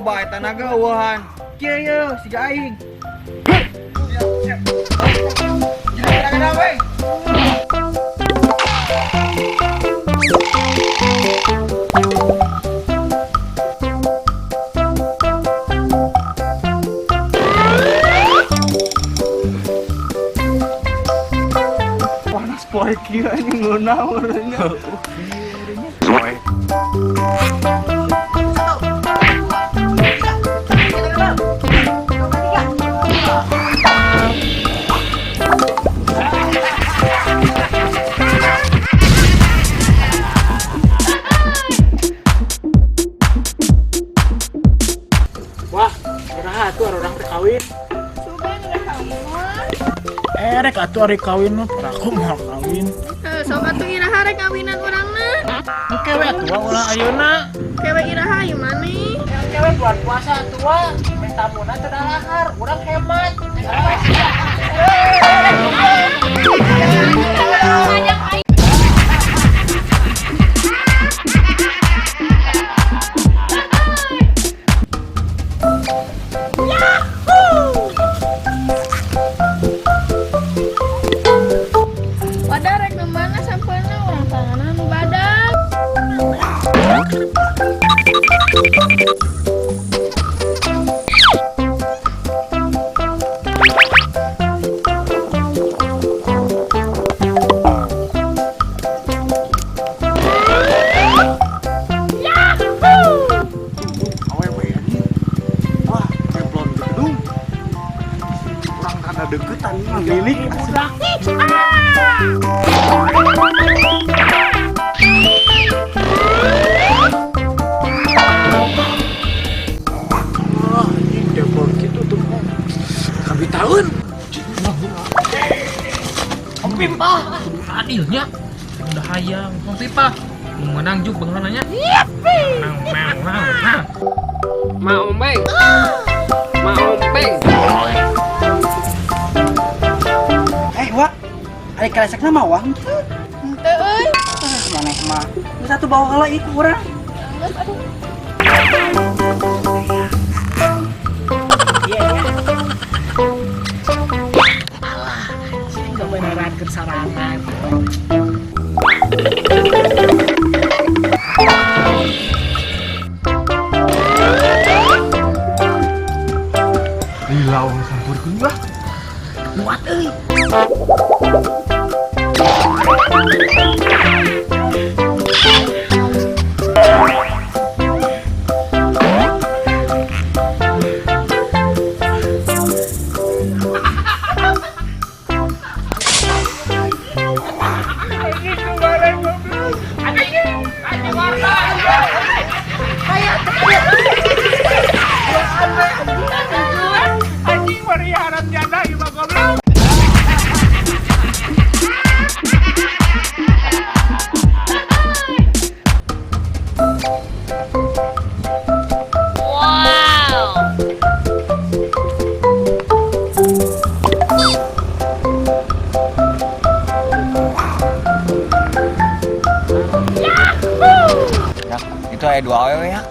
loba eta naga eueuhan. Kieu ye siga aing. Siap. Jangan we. Panas poe kieu anjing ngeunah urangnya. Wah, kiraha atuh orang kawin. Rek atuh ari kawin mah aku mau kawin. Sok atuh iraha rek kawinan urangna. Kewe atuh ulah ayeuna. Kewe iraha ieu maneh. Kewe bulan puasa atuh minta muna teu dalahar, urang hemat. Wadah rek kemana sampelna urang tanganan nu badag. Deketan manggilik budak. Ini depol gitu tuh. Kami tahun. Om Pipa, adilnya. Udah hayang, Om Pipa. Menang juga bengelananya. Ma Ombeng. Ma Ombeng. Wak, ari kalesekna mah wang teu. Henteu euy. Maneh mah. Geus atuh bawa heula ieu ku urang. Geus aduh. Alah, anjing gak beneran kesaranan. Lila wong sampurkeun bah. Kuat euy. Anjing mariharan janda ieu mah goblok. Itu aya dua awewe ya.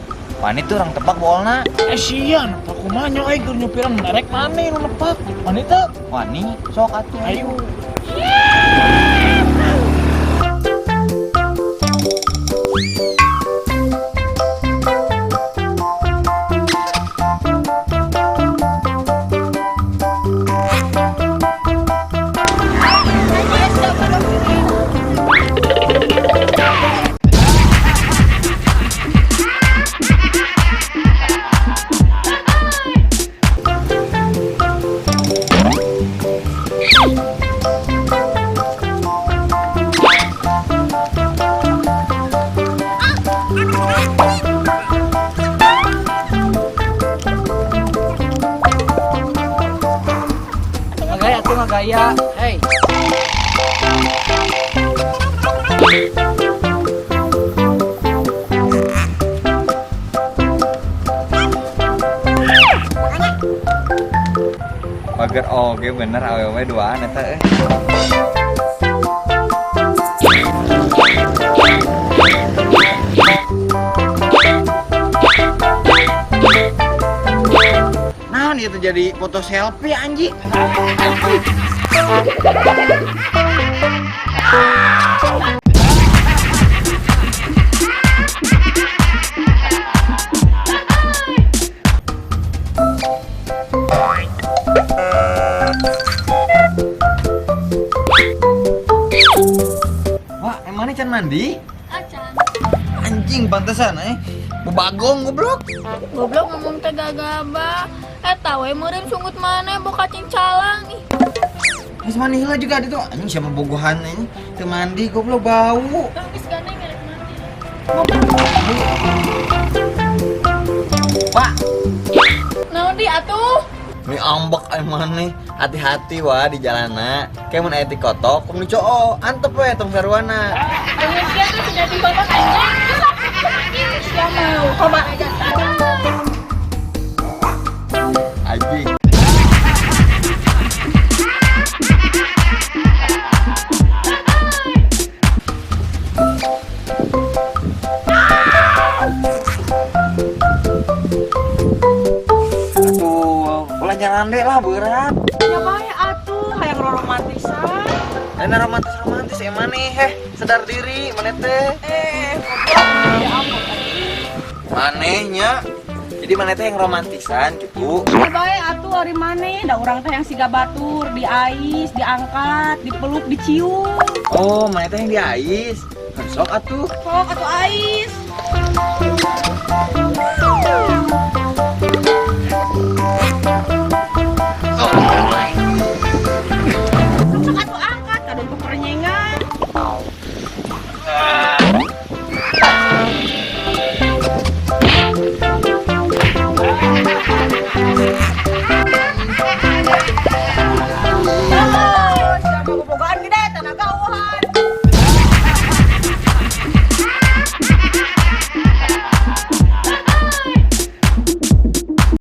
Wani tuh orang tepak bolna. Sian, aku mah nyoy keur nyupiran merek maneh nu nepak. Wanita, Wani sok atuh. ayo. gaya. Hey. Pagar oke bener awewe duaan eta naon ya terjadi foto selfie anjing. Wah, emangnya can mandi? Acan. Anjing pantesan Bebagong goblok. Goblok ngomong teh gagaba. Tahu meureun sunggut mana boka cincalang ih. Mas mandi heula juga ada tuh. Anjing siapa bogohan ini? Teu mandi goblok bau. Kang geus gandeng merek mandi. Pak, Naon di atuh? ini ambek maneh. Hati-hati wah di jalana. Kayak mun aya ti kotok, kudu dicoo. Antep we tong sarwana. Ayeuna dia tuh sudah di bawah anjing. Siapa mau coba aja. Anjing. Aduh, ulah jalan deh lah berat. Ya bae atuh, hayang romantisan. Enak romantis maneh sadar diri maneh teh. Ya ampun. Manehnya. Jadi maneh teh yang romantisan gitu. Ya bae atuh ari maneh, da urang teh yang siga batur, diais, diangkat, dipeluk, dicium. Oh, maneh teh yang diais. Sok atuh. Sok atuh ais.